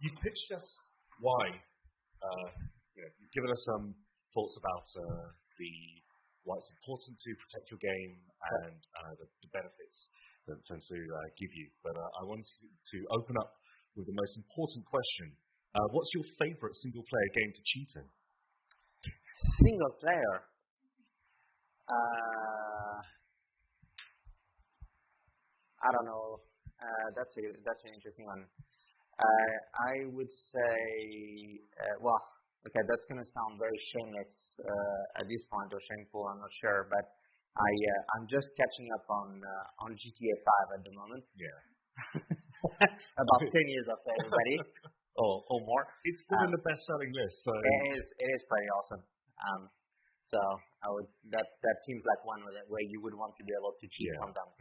you pitched us why. You've given us some thoughts about why it's important to protect your game and the benefits that it tends to give you. But I wanted to open up with the most important question. What's your favorite single-player game to cheat in? Single player? I don't know. That's an interesting one. I would say, that's going to sound very shameless at this point, or shameful, I'm not sure, but I'm just catching up on GTA 5 at the moment. Yeah. About 10 years after everybody, or more. It's still in the best-selling list. So. It is pretty awesome. So that seems like one where you would want to be able to cheat sometimes.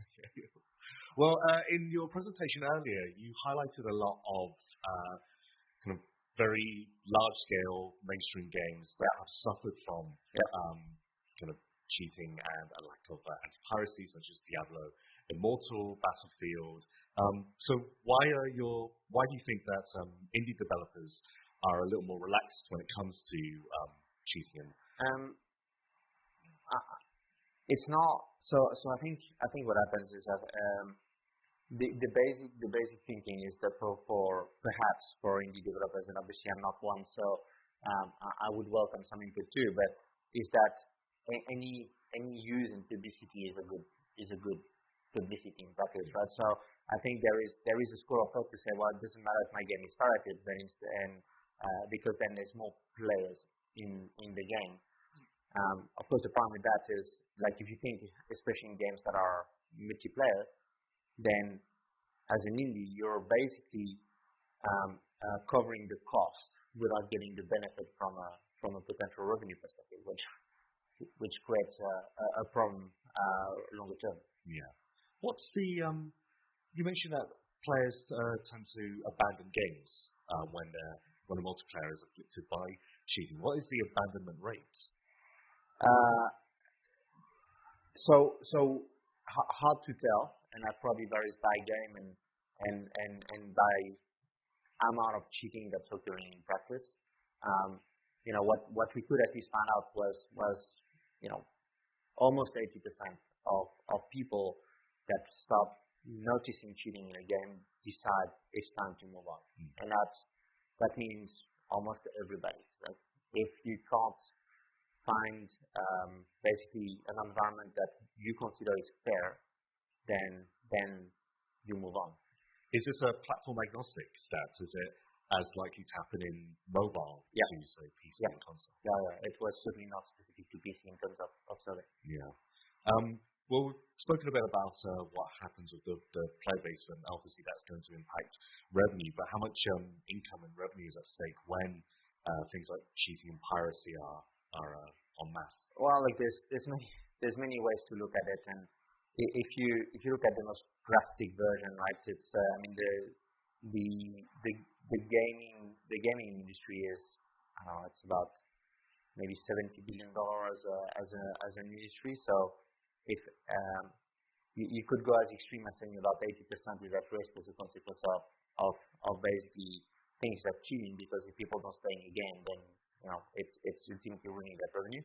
Well, in your presentation earlier, you highlighted a lot of kind of very large-scale mainstream games that have suffered from kind of cheating and a lack of anti-piracy, such as Diablo Immortal, Battlefield. So why do you think that indie developers are a little more relaxed when it comes to cheating? It's not so. I think what happens is that the basic thinking is that for indie developers, and obviously I'm not one, so I would welcome some input too. But is that any use in publicity is a good publicity in practice, right? So I think there is a school of thought to say, well, it doesn't matter if my game is pirated, because then there's more players in the game. Of course, the problem with that is, like, if you think, especially in games that are multiplayer, then as an indie, you're basically covering the cost without getting the benefit from a potential revenue perspective, which creates a problem longer term. Yeah. What's the you mentioned that players tend to abandon games when a multiplayer is afflicted by cheating. What is the abandonment rate? So hard to tell, and that probably varies by game and by amount of cheating that's occurring in practice. What we could at least find out was almost 80% of people that stop noticing cheating in a game decide it's time to move on, and that means almost everybody. So if you can't find basically an environment that you consider is fair, then you move on. Is this a platform agnostic stat? Is it as likely to happen in mobile to, say, PC and console? Yeah. It was certainly not specific to PC in terms of survey. Yeah. Well, we've spoken a bit about what happens with the player base, and obviously that's going to impact revenue, but how much income and revenue is at stake when things like cheating and piracy are en masse? Well, there's many ways to look at it, and if you look at the most drastic version, right, it's the gaming industry is, I don't know, it's about maybe $70 billion as an industry. So if you could go as extreme as saying about 80% is at risk as a consequence of basically things like cheating, because if people don't stay in the game, then it's ultimately ruining that revenue.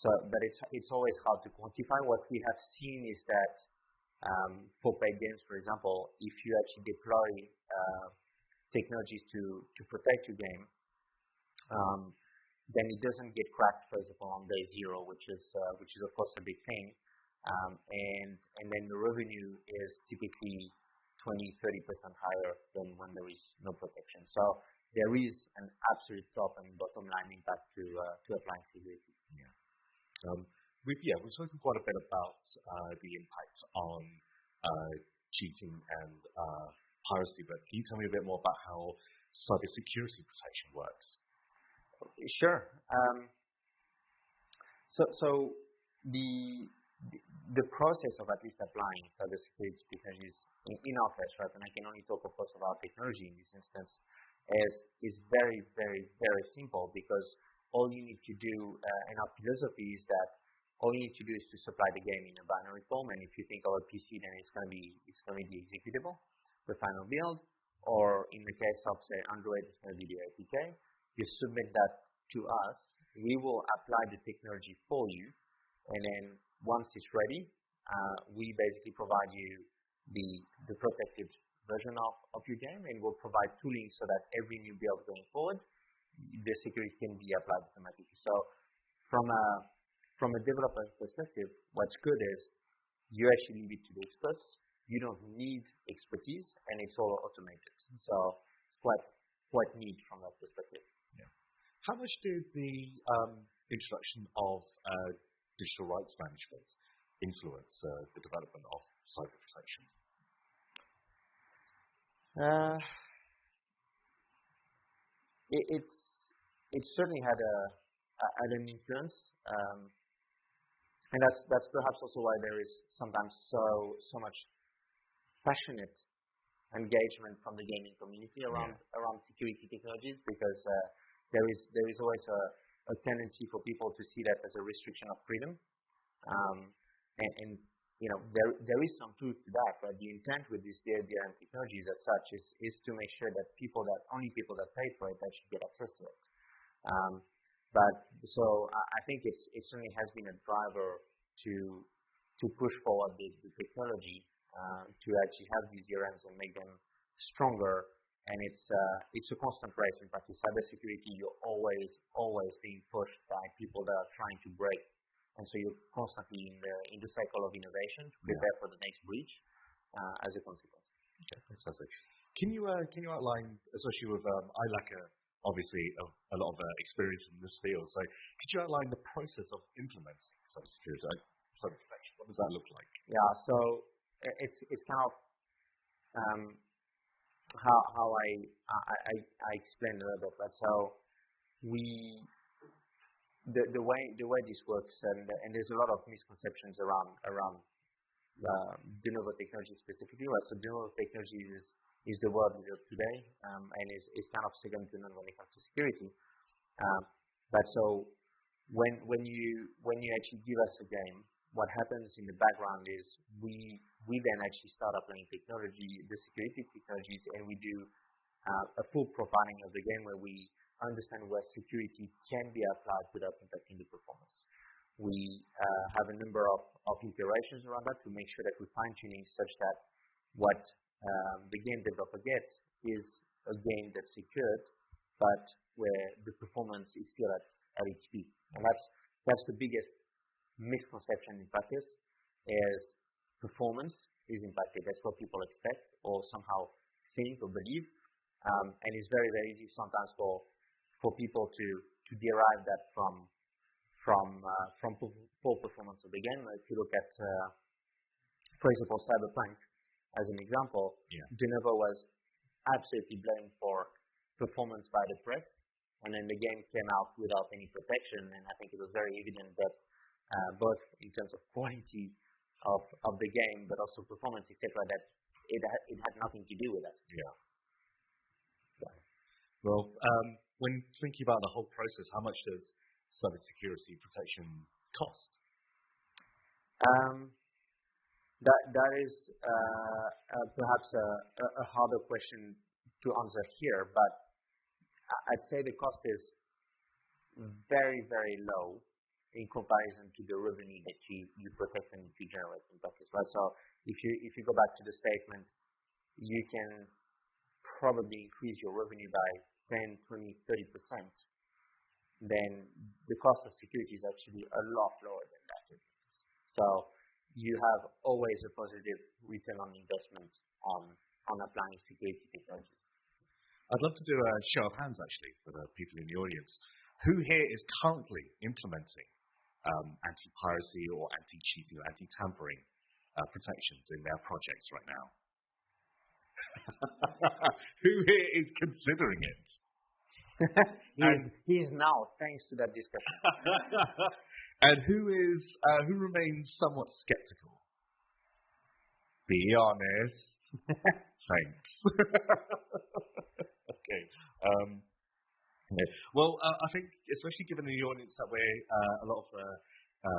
But it's always hard to quantify. What we have seen is that for paid games, for example, if you actually deploy technologies to protect your game, then it doesn't get cracked, for example, on day zero, which is of course a big thing, and then the revenue is typically 20-30% higher than when there is no protection. So there is an absolute top and bottom line impact to applying security. Yeah. We've spoken quite a bit about the impact on cheating and piracy, but can you tell me a bit more about how cybersecurity protection works? Sure. So the process of at least applying cybersecurity technologies in our case, right, and I can only talk, of course, about technology in this instance, is very, very, very simple, because all you need to do, and our philosophy is that all you need to do is to supply the game in a binary form, and if you think of a PC, then it's going to be the executable, the final build, or in the case of, say, Android, it's going to be the APK. You submit that to us. We will apply the technology for you, and then once it's ready, we basically provide you the protected version of your game, and we'll provide tooling so that every new build going forward, the security can be applied automatically. So from a developer perspective, what's good is you actually leave it to the experts. You don't need expertise, and it's all automated. So it's quite neat from that perspective. Yeah. How much did the introduction of digital rights management influence the development of cyber protection? It certainly had an influence, and that's perhaps also why there is sometimes so much passionate engagement from the gaming community around security technologies, because there is always a tendency for people to see that as a restriction of freedom, and there is some truth to that. But the intent with these DRM technologies as such is to make sure that only people that pay for it actually get access to it. So I think it certainly has been a driver to push forward the technology, to actually have these DRMs and make them stronger. And it's a constant race. In fact, in cybersecurity, you're always being pushed by people that are trying to break, and so you're constantly in the cycle of innovation to prepare for the next breach as a consequence. Okay, fantastic. Can you outline, especially with obviously a lot of experience in this field, so could you outline the process of implementing cyber protection? What does that look like? Yeah, so it's kind of how I explained a little bit. So the way this works, and there's a lot of misconceptions around de novo technology specifically. Right? So de novo technology is the world we live today, and is kind of second to none when it comes to security. But so when you actually give us a game, what happens in the background is we then actually start applying technology, the security technologies, and we do a full profiling of the game where we understand where security can be applied without impacting the performance. We have a number of iterations around that to make sure that we're fine-tuning such that what the game developer gets is a game that's secured, but where the performance is still at its peak. And that's the biggest misconception in practice, is performance is impacted. That's what people expect or somehow think or believe, and it's very, very easy sometimes for people to derive that from poor performance of the game. If you look at, for example, Cyberpunk as an example, de novo was absolutely blamed for performance by the press, and then the game came out without any protection, and I think it was very evident that both in terms of quality of the game, but also performance, etc., that it had nothing to do with us. Yeah. So. Well, when thinking about the whole process, how much does cybersecurity protection cost? That is perhaps a harder question to answer here, but I'd say the cost is very, very low in comparison to the revenue that you protect and you generate in practice, right? So if you go back to the statement, you can probably increase your revenue by 10, 20, 30%, then the cost of security is actually a lot lower than that. So you have always a positive return on investment on applying security technologies. I'd love to do a show of hands, actually, for the people in the audience. Who here is currently implementing anti-piracy or anti-cheating or anti-tampering protections in their projects right now? Who here is considering it? He's now, thanks to that discussion. And who remains somewhat skeptical? Be honest. Thanks. Okay. Well, I think, especially given the audience that we're a lot of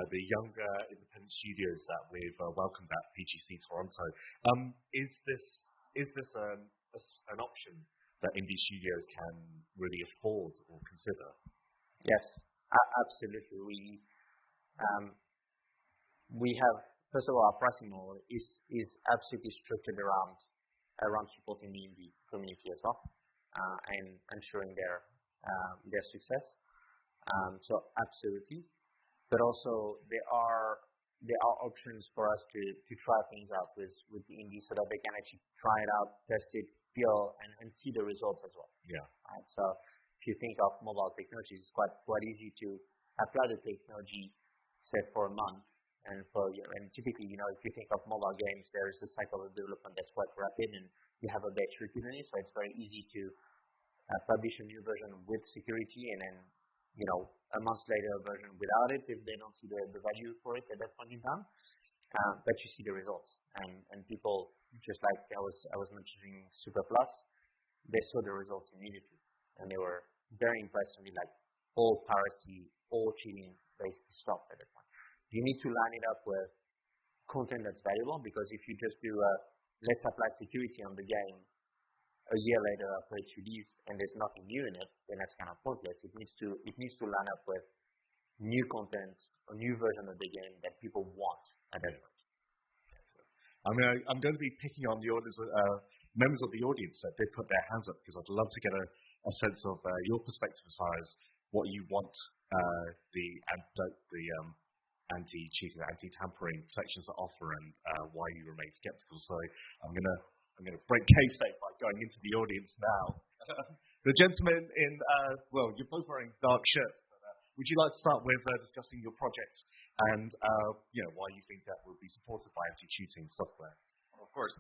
the younger independent studios that we've welcomed at PGC Toronto, is this an option that indie studios can really afford or consider. Yes, absolutely. We have, first of all, our pricing model is absolutely structured around supporting the indie community as well, and ensuring their success. So absolutely, but also there are options for us to try things out with the indie so that they can actually try it out, test it, feel, and see the results as well. Yeah. Right? So if you think of mobile technologies, it's quite easy to apply the technology, say, for a month, and typically, if you think of mobile games, there is a cycle of development that's quite rapid, and you have a batch repeatedly, so it's very easy to publish a new version with security, and then a month later a version without it if they don't see the value for it at that point in time. But you see the results, and people, just like I was mentioning Super Plus, they saw the results immediately, and they were very impressed with all piracy, all cheating basically stopped at that point. You need to line it up with content that's valuable, because if you just do let's apply security on the game a year later after it's released and there's nothing new in it, then that's kind of pointless. It needs to line up with new content, a new version of the game that people want at that point. I mean, I'm going to be picking on the members of the audience that did put their hands up, because I'd love to get a sense of your perspective as far as what you want the anti-cheating, anti-tampering protections to offer, and why you remain skeptical. So I'm gonna break kayfabe by going into the audience now. The gentleman in you're both wearing dark shirts. But, would you like to start with discussing your project and why you think that will be supported by anti-cheating software? Of course.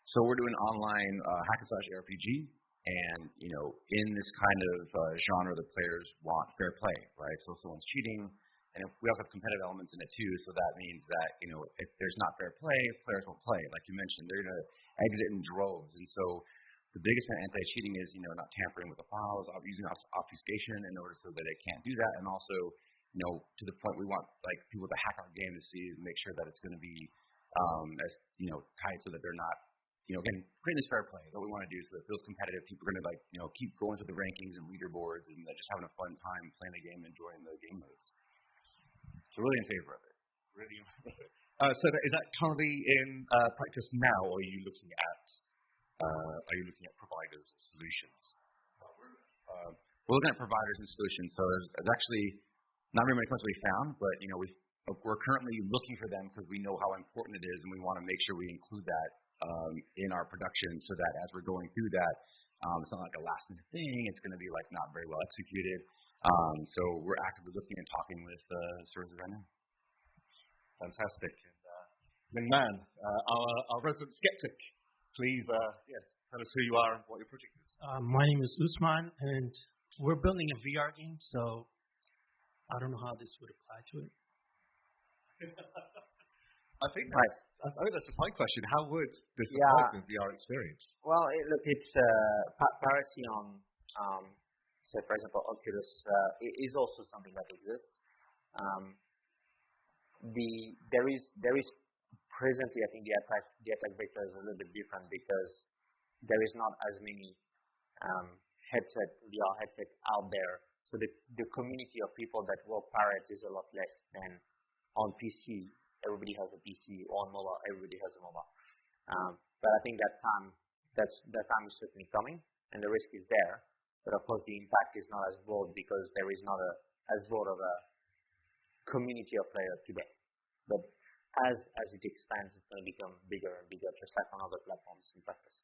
So we're doing online hack and slash RPG, and in this kind of genre, the players want fair play, right? So if someone's cheating, and we also have competitive elements in it too, so that means that if there's not fair play, players won't play. Like you mentioned, they're going to exit in droves, and so the biggest thing anti-cheating is not tampering with the files, using obfuscation in order so that they can't do that, and also to the point we want people to hack our game to see and make sure that it's going to be as tight so that they're not again creating this fair play. What we want to do so that it feels competitive. People are going to keep going through the rankings and leaderboards and just having a fun time playing the game, enjoying the game modes. So really in favor of it. Really. So is that currently in practice now, or are you looking at providers or solutions? We're looking at providers and solutions. So there's actually not very many companies we found, but we're currently looking for them because we know how important it is, and we want to make sure we include that in our production, so that as we're going through that, it's not like a last minute thing. It's going to be not very well executed. So we're actively looking and talking with services right now. Fantastic. And man, our resident skeptic, please, tell us who you are and what your project is. My name is Usman, and we're building a VR game, so I don't know how this would apply to it. I think that's a fine question. How would this apply to a VR experience? Well, it's piracy on say, for example, Oculus is also something that exists. There is presently, I think the attack vector is a little bit different, because there is not as many VR headsets out there. So the community of people that will pirate is a lot less than on PC. Everybody has a PC, or on mobile, everybody has a mobile. But I think that time is certainly coming, and the risk is there. But of course, the impact is not as broad, because there is not as broad of a community of players today. But as it expands, it's going to become bigger and bigger, just like on other platforms in practice.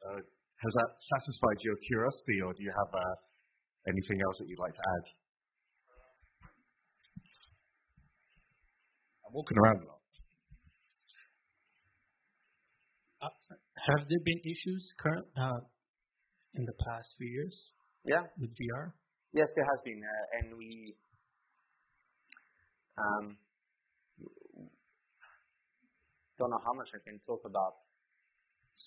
Has that satisfied your curiosity, or do you have anything else that you'd like to add? I'm walking around a lot. Have there been issues in the past few years? Yeah. With VR? Yes, there has been, and we don't know how much I can talk about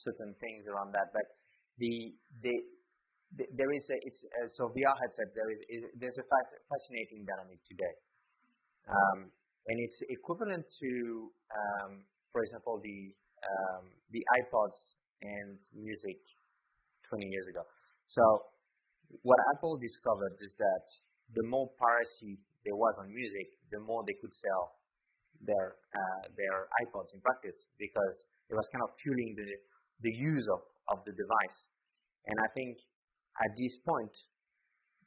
certain things around that, but there is so VR headset. There's a fascinating dynamic today, and it's equivalent to, for example, the iPods and music 20 years ago. So what Apple discovered is that the more piracy there was on music, the more they could sell their iPods in practice, because it was kind of fueling the use of the device. And I think at this point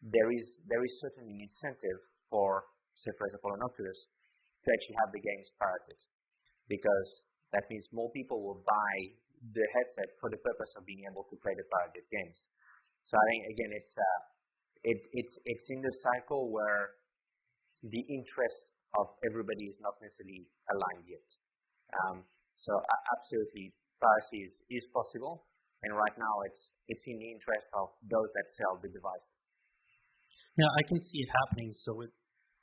there is certainly an incentive for, say for example, an Oculus to actually have the games pirated, because that means more people will buy the headset for the purpose of being able to play the pirated games. So I think again it's in the cycle where the interest of everybody is not necessarily aligned yet. So absolutely, piracy is possible, and right now it's in the interest of those that sell the devices. Yeah, I can see it happening. So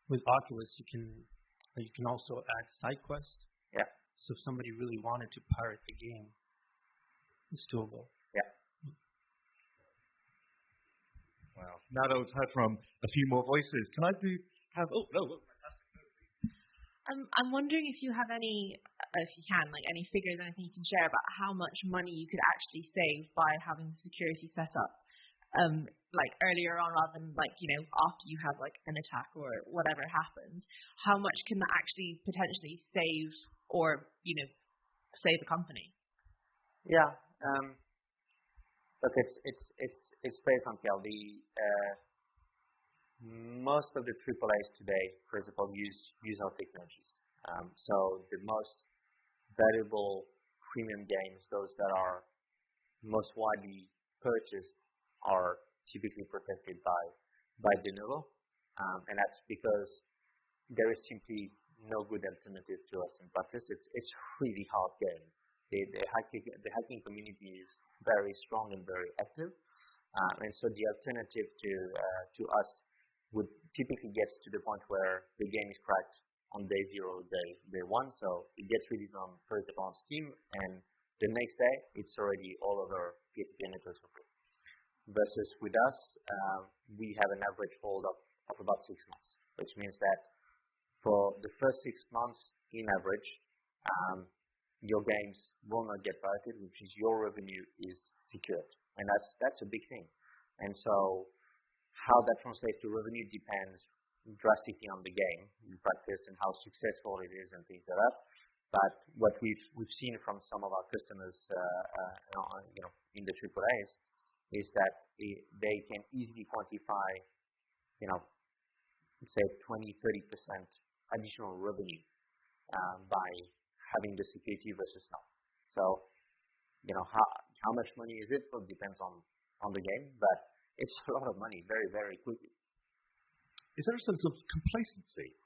with Oculus, you can also add side quests. Yeah. So if somebody really wanted to pirate the game, it's doable. Yeah. Wow. Now that we've heard from a few more voices, can I have? Oh no. I'm wondering if you have any, if you can, like any figures, anything you can share about how much money you could actually save by having the security set up, like earlier on, rather than like, you know, after you have like an attack or whatever happens. How much can that actually potentially save, or, you know, save a company? Yeah. Look, it's based on scale. Most of the AAAs today, for example, use our technologies. So the most valuable premium games, those that are most widely purchased, are typically protected by de novo, and that's because there is simply no good alternative to us in practice. It's really hard game. The hacking community is very strong and very active, and so the alternative to us would typically get to the point where the game is cracked on day 0, day 1. So it gets released on first on Steam, and the next day it's already all over peer-to-peer networks for free. Versus with us, we have an average hold of about 6 months, which means that for the first 6 months, in average, your games will not get pirated, which means your revenue is secured, and that's a big thing. And so how that translates to revenue depends drastically on the game in practice and how successful it is and things like that. But what we've seen from some of our customers, in the AAAs, is that they can easily quantify, say 20-30% additional revenue by having the security versus not. So, how much money is it? Well, it depends on the game, but it's a lot of money very, very quickly. Is there a sense of complacency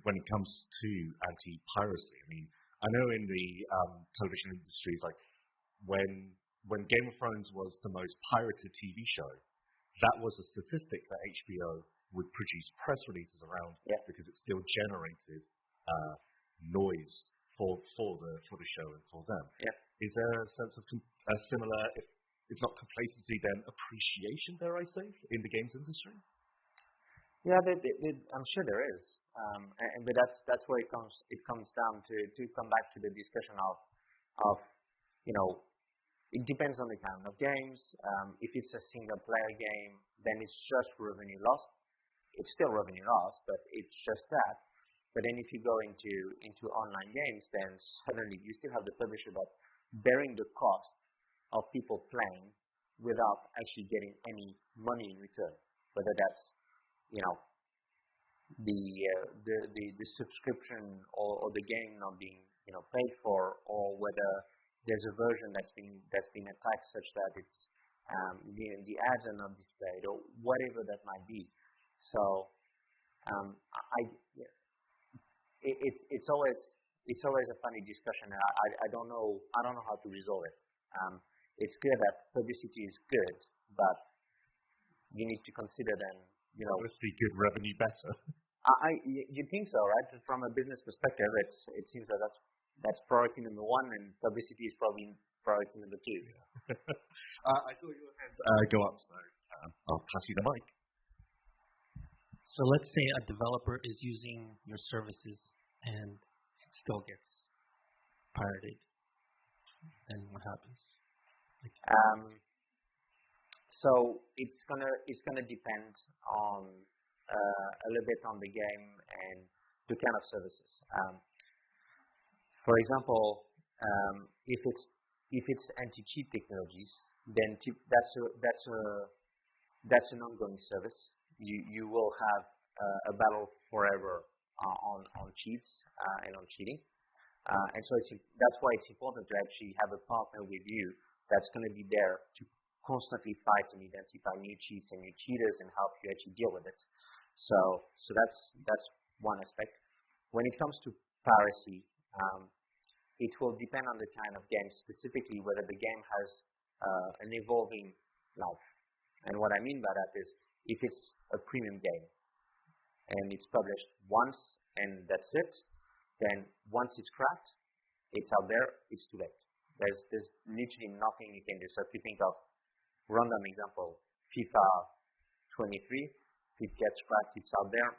when it comes to anti-piracy? I mean, I know in the television industries, like when Game of Thrones was the most pirated TV show, that was a statistic that HBO would produce press releases around, because it still generated noise for the show and for them. Yeah. Is there a sense of a similar, if not complacency, then appreciation, dare I say, in the games industry? Yeah, I'm sure there is, but that's where it comes down to come back to the discussion of it depends on the kind of games. If it's a single player game, then it's just revenue lost. It's still revenue lost, but it's just that. But then if you go into online games, then suddenly you still have the publisher that's bearing the cost of people playing without actually getting any money in return, whether that's the subscription or the game not being paid for, or whether there's a version that's been attacked such that it's the ads are not displayed, or whatever that might be. So it's always a funny discussion, and I don't know how to resolve it. It's clear that publicity is good, but you need to consider then, obviously good revenue better. You think so, right? From a business perspective, it seems that that's priority number 1, and publicity is probably priority number 2. Yeah. I saw your hand go up, so I'll pass you the mic. So let's say a developer is using your services and it still gets pirated. then what happens? So it's gonna depend on a little bit on the game and the kind of services. For example, if it's anti-cheat technologies, then that's an ongoing service. You will have a battle forever on cheats and on cheating, and so that's why it's important to actually have a partner with you that's going to be there to constantly fight and identify new cheats and new cheaters and help you actually deal with it. So that's one aspect. When it comes to piracy, it will depend on the kind of game, specifically whether the game has an evolving life. And what I mean by that is, if it's a premium game and it's published once and that's it, then once it's cracked, it's out there, it's too late. There's literally nothing you can do. So if you think of random example, FIFA 23, if it gets cracked, it's out there.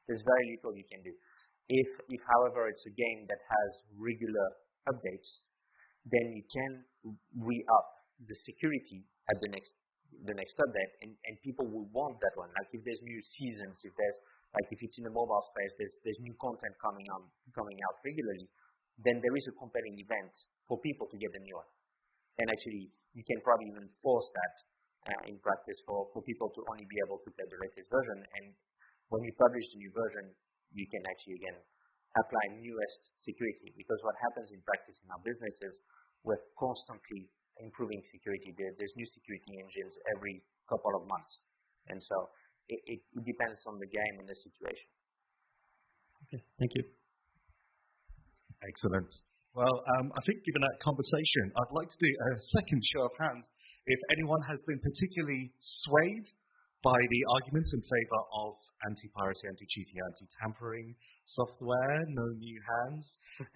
There's very little you can do. If however, it's a game that has regular updates, then you can re-up the security at the next update, and people will want that one. Like if there's new seasons, if it's in the mobile space, there's new content coming out regularly, then there is a compelling event for people to get the new one. And actually, you can probably even force that in practice for people to only be able to play the latest version. And when you publish the new version, you can actually, again, apply newest security. Because what happens in practice in our business is we're constantly improving security. There's new security engines every couple of months. And so it depends on the game and the situation. Okay, thank you. Excellent. Well, I think given that conversation, I'd like to do a second show of hands if anyone has been particularly swayed by the arguments in favor of anti-piracy, anti-cheating, anti-tampering software. No new hands.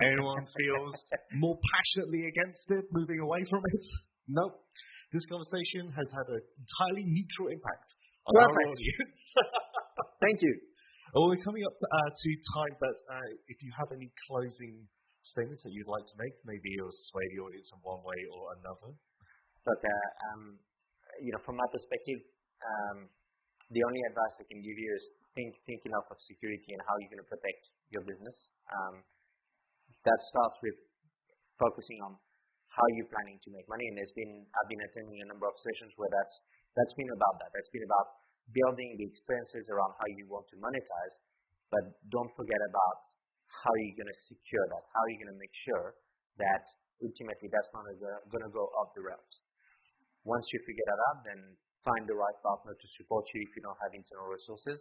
Anyone feels more passionately against it, moving away from it? Nope. This conversation has had an entirely neutral impact on our audience. Thank you. Well, we're coming up to time, but if you have any closing statements that you'd like to make, maybe you'll sway the audience in one way or another. Look, from my perspective, the only advice I can give you is think enough of security and how you're going to protect your business. That starts with focusing on how you're planning to make money. And I've been attending a number of sessions where that's been about that. That's been about building the experiences around how you want to monetize, but don't forget about how you're going to secure that, how you're going to make sure that ultimately that's not going to go off the rails. Once you figure that out, then find the right partner to support you if you don't have internal resources.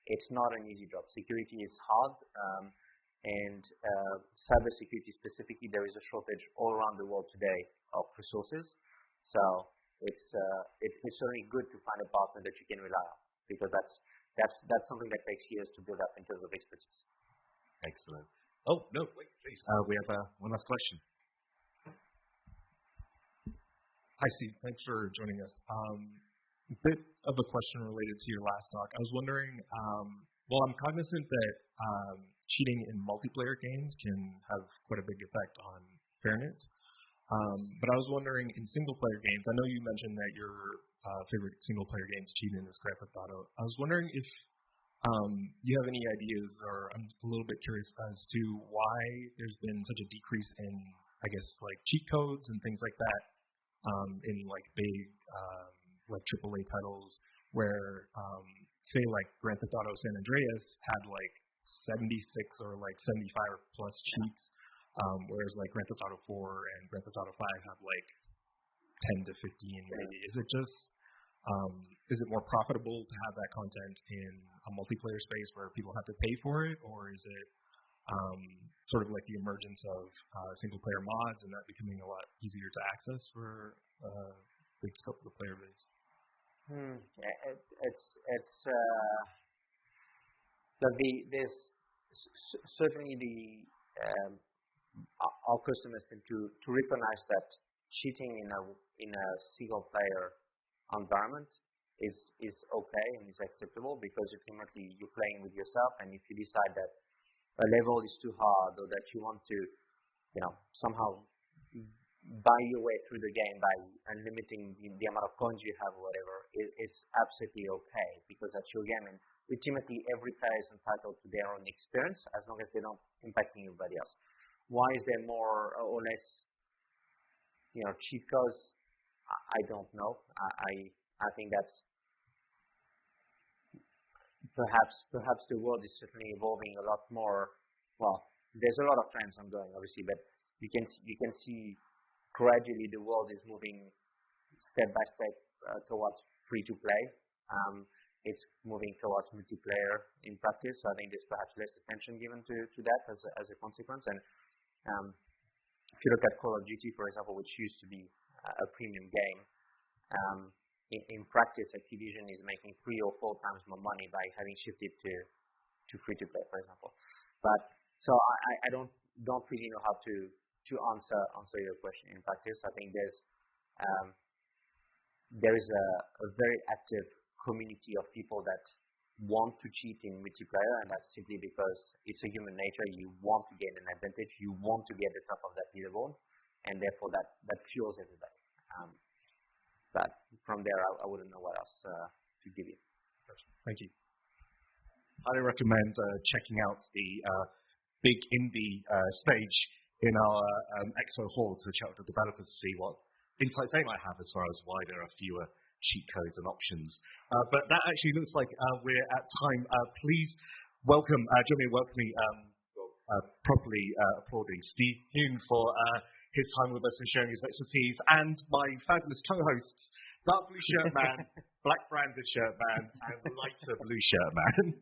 It's not an easy job. Security is hard, and cybersecurity specifically, there is a shortage all around the world today of resources. So it's certainly good to find a partner that you can rely on, because that's something that takes years to build up in terms of expertise. Excellent. Oh, no, wait, please. We have one last question. Hi, Steve. Thanks for joining us. A bit of a question related to your last talk. I was wondering, well, I'm cognizant that cheating in multiplayer games can have quite a big effect on fairness. But I was wondering, in single-player games, I know you mentioned that your favorite single-player game is cheating is Grand Theft Auto. I was wondering if you have any ideas, or I'm a little bit curious as to why there's been such a decrease in, I guess, like cheat codes and things like that in like big like AAA titles where, say, like Grand Theft Auto San Andreas had like 76 or like 75 plus cheats, whereas like Grand Theft Auto 4 and Grand Theft Auto 5 have like 10 to 15 maybe. Is it just is it more profitable to have that content in a multiplayer space where people have to pay for it, or is it sort of like the emergence of single-player mods and that becoming a lot easier to access for a big scope of the player base? There's certainly our customers tend to recognize that cheating in a single-player environment is okay and is acceptable, because ultimately you're playing with yourself, and if you decide that a level is too hard or that you want to somehow buy your way through the game by unlimiting the amount of coins you have or whatever, it's absolutely okay, because that's your game, and ultimately every player is entitled to their own experience as long as they don't impact anybody else. Why is there more or less cheat codes? I don't know. I think that's perhaps the world is certainly evolving a lot more. Well, there's a lot of trends ongoing, obviously, but you can see gradually the world is moving step by step towards free to play. It's moving towards multiplayer in practice. So I think there's perhaps less attention given to that as a consequence. And if you look at Call of Duty, for example, which used to be a premium game, in practice, Activision is making 3 or 4 times more money by having shifted to free to play, for example. But so I don't really know how to answer your question in practice. I think there is a very active community of people that want to cheat in multiplayer, and that's simply because it's a human nature. You want to gain an advantage. You want to get the top of that leaderboard, and therefore that fuels everybody. But from there, I wouldn't know what else to give you. Thank you. Highly recommend checking out the big indie stage in our Expo Hall to chat with the developers to see what insights they might have as far as why there are fewer cheat codes and options. But that actually looks like we're at time. Please welcome, join me in welcoming, properly applauding Steeve Huin for his time with us and sharing his expertise, and my fabulous co-hosts, Dark Blue Shirt Man, Black Branded Shirt Man, and Lighter Blue Shirt Man.